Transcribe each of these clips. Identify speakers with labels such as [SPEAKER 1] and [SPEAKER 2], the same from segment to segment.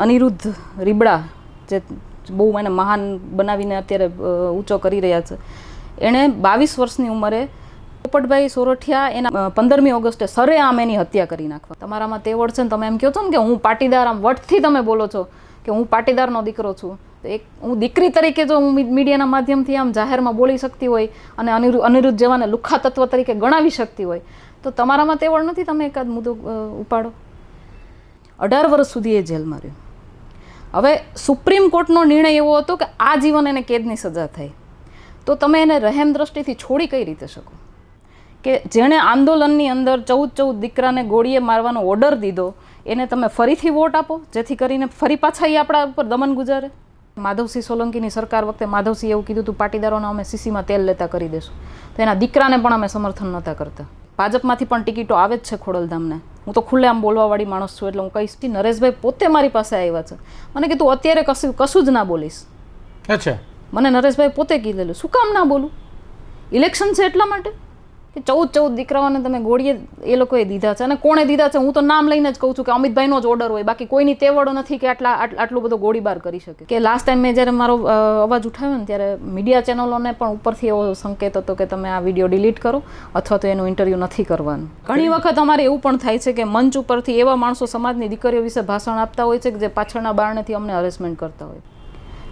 [SPEAKER 1] અનિરુદ્ધ રીબડા જે બહુ એને મહાન બનાવીને અત્યારે ઊંચો કરી રહ્યા છે, એણે 22 વર્ષની ઉંમરે પોપટભાઈ સોરઠિયા એના 15મી ઓગસ્ટે સરેઆમ એની હત્યા કરી નાખવા. તમારામાં તેવડ છે ને તમે એમ કહો છો ને કે હું પાટીદાર, આમ વટથી તમે બોલો છો કે હું પાટીદારનો દીકરો છું. એક હું દીકરી તરીકે જો હું મીડિયાના માધ્યમથી આમ જાહેરમાં બોલી શકતી હોય અને અનિરુદ્ધ જેવાને લુખ્ખા તત્વ તરીકે ગણાવી શકતી હોય તો તમારામાં તેવડ નથી? તમે એકાદ મુદ્દો ઉપાડો. 18 વર્ષ સુધી એ જેલમાં રહ્યો. હવે સુપ્રીમ કોર્ટનો નિર્ણય એવો હતો કે આજીવન એને કેદની સજા થાય, તો તમે એને રહેમ દ્રષ્ટિથી છોડી કઈ રીતે શકો? કે જેણે આંદોલનની અંદર 14 દીકરાને ગોળીએ મારવાનો ઓર્ડર દીધો એને તમે ફરીથી વોટ આપો જેથી કરીને ફરી પાછા એ આપણા ઉપર દમન ગુજારે? માધવસિંહ સોલંકીની સરકાર વખતે માધવસિંહ એવું કીધું હતું પાટીદારોને અમે સીસીમાં તેલ લેતા કરી દેશું, તો એના દીકરાને પણ અમે સમર્થન નહોતા કરતા. ભાજપમાંથી પણ ટિકિટો આવે જ છે ખોડલધામને. હું તો ખુલ્લે આમ બોલવાવાળી માણસ છું એટલે હું કહીશ કે નરેશભાઈ પોતે મારી પાસે આવ્યા છે, મને કીધું અત્યારે કશું જ ના બોલીશ.
[SPEAKER 2] અચ્છા,
[SPEAKER 1] મને નરેશભાઈ પોતે કીધેલું. શું કામ ના બોલું? ઇલેક્શન છે એટલા માટે કે 14 દીકરાઓને તમે ગોળીએ એ લોકોએ દીધા છે. અને કોણે દીધા છે હું તો નામ લઈને જ કહું છું કે અમિતભાઈનો જ ઓર્ડર હોય, બાકી કોઈની તેવડ નથી કે આટલો બધો ગોળીબાર કરી શકે. કે લાસ્ટ ટાઈમ મેં જ્યારે મારો અવાજ ઉઠાવ્યો ને ત્યારે મીડિયા ચેનલોને પણ ઉપરથી એવો સંકેત હતો કે તમે આ વિડીયો ડિલીટ કરો અથવા તો એનું ઇન્ટરવ્યૂ નથી કરવાનું. ઘણી વખત અમારે એવું પણ થાય છે કે મંચ ઉપરથી એવા માણસો સમાજની દીકરીઓ વિશે ભાષણ આપતા હોય છે કે જે પાછળના બારણેથી અમને હરેસમેન્ટ કરતા હોય.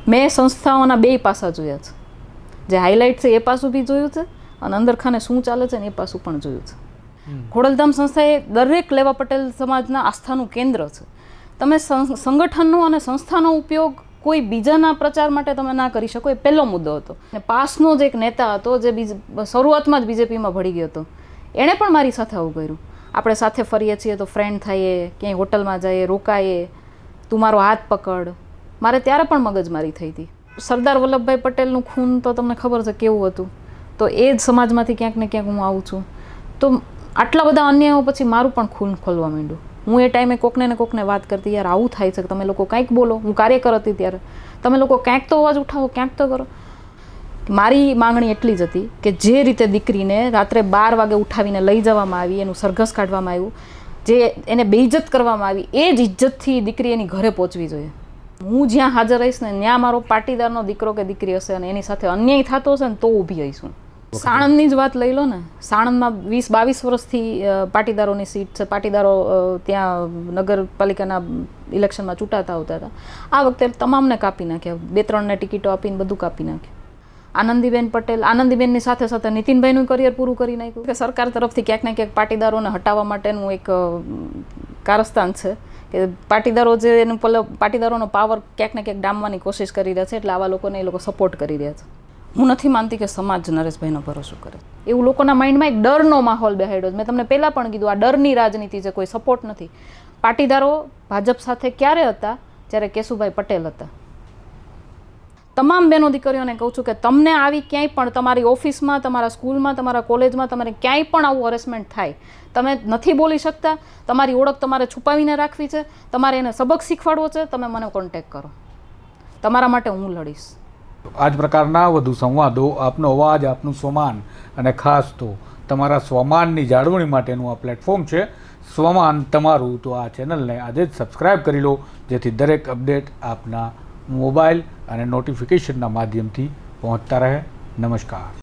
[SPEAKER 1] મેં સંસ્થાઓના 2 પાસા જોયા છે. જે હાઇલાઇટ છે એ પાસું બી જોયું છે અને અંદરખાને શું ચાલે છે ને એ પાસું પણ જોયું છે. ખોડલધામ સંસ્થા એ દરેક લેવા પટેલ સમાજના આસ્થાનું કેન્દ્ર છે. તમે સંગઠનનો અને સંસ્થાનો ઉપયોગ કોઈ બીજાના પ્રચાર માટે તમે ના કરી શકો, એ પહેલો મુદ્દો હતો. અને પાસનો જ એક નેતા હતો જે શરૂઆતમાં જ બીજેપીમાં ભળી ગયો હતો, એણે પણ મારી સાથે આવું કર્યું. આપણે સાથે ફરીએ છીએ તો ફ્રેન્ડ થઈએ, ક્યાંય હોટલમાં જઈએ, રોકાઈએ, તું મારો હાથ પકડ. મારે ત્યારે પણ મગજમારી થઈ હતી. સરદાર વલ્લભભાઈ પટેલનું ખૂન તો તમને ખબર છે કેવું હતું, તો એ જ સમાજમાંથી ક્યાંક ને ક્યાંક હું આવું છું. તો આટલા બધા અન્યાયો પછી મારું પણ ખૂન ખોલવા માંડ્યું. હું એ ટાઈમે કોકને ને કોકને વાત કરતી, યાર આવું થાય છે, તમે લોકો કાંઈક બોલો. હું કાર્યકર હતી ત્યારે, તમે લોકો ક્યાંક તો અવાજ ઉઠાવો, ક્યાંક તો કરો. મારી માંગણી એટલી જ હતી કે જે રીતે દીકરીને રાત્રે 12 વાગે ઉઠાવીને લઈ જવામાં આવી, એનું સરઘસ કાઢવામાં આવ્યું, જે એને બેઇજ્જત કરવામાં આવી, એ જ ઇજ્જતથી દીકરી એની ઘરે પહોંચવી જોઈએ. હું જ્યાં હાજર રહીશ ને ત્યાં મારો પાટીદારનો દીકરો કે દીકરી હશે અને એની સાથે અન્યાય થતો હશે ને તો ઊભી રહીશું. સાણંદની જ વાત લઈ લો ને, સાણંદમાં 20-22 વર્ષથી પાટીદારોની સીટ છે. પાટીદારો ત્યાં નગરપાલિકાના ઇલેક્શનમાં ચૂંટાતા આવતા હતા. આ વખતે તમામને કાપી નાખ્યા, 2-3ને ટિકિટો આપીને બધું કાપી નાખ્યું. આનંદીબેન પટેલ, આનંદીબેનની સાથે સાથે નીતિનભાઈનું કરિયર પૂરું કરી નાખ્યું. કે સરકાર તરફથી ક્યાંક ને ક્યાંક પાટીદારોને હટાવવા માટેનું એક કારસ્તાન છે કે પાટીદારો જે એનું પાટીદારોનો પાવર ક્યાંક ને ક્યાંક ડામવાની કોશિશ કરી રહ્યા છે, એટલે આવા લોકોને એ લોકો સપોર્ટ કરી રહ્યા છે. હું નથી માનતી કે સમાજ નરેશભાઈનો ભરોસો કરે. એવું લોકોના માઇન્ડમાં એક ડરનો માહોલ બેહાડ્યો છે. મેં તમને પહેલાં પણ કીધું, આ ડરની રાજનીતિ છે, કોઈ સપોર્ટ નથી. પાટીદારો ભાજપ સાથે ક્યારે હતા? જ્યારે કેશુભાઈ પટેલ હતા. તમામ બહેનો દીકરીઓને કહું છું કે તમને આવી ક્યાંય પણ તમારી ઓફિસમાં, તમારા સ્કૂલમાં, તમારા કોલેજમાં તમારે ક્યાંય પણ આવું હરેસમેન્ટ થાય, તમે નથી બોલી શકતા, તમારી ઓળખ તમારે છુપાવીને રાખવી છે, તમારે એને સબક શીખવાડવો છે, તમે મને કોન્ટેક્ટ કરો. તમારા માટે હું લડીશ.
[SPEAKER 2] આ જ પ્રકારના વધુ સંવાદો, આપનો અવાજ, આપનું સ્વમાન અને ખાસ તો તમારા સ્વમાનની જાળવણી માટેનું આ પ્લેટફોર્મ છે. સ્વમાન તમારું, તો આ ચેનલને આજે જ સબસ્ક્રાઈબ કરી લો જેથી દરેક અપડેટ આપના મોબાઈલ અને નોટિફિકેશનના માધ્યમથી પહોંચતા રહે. નમસ્કાર.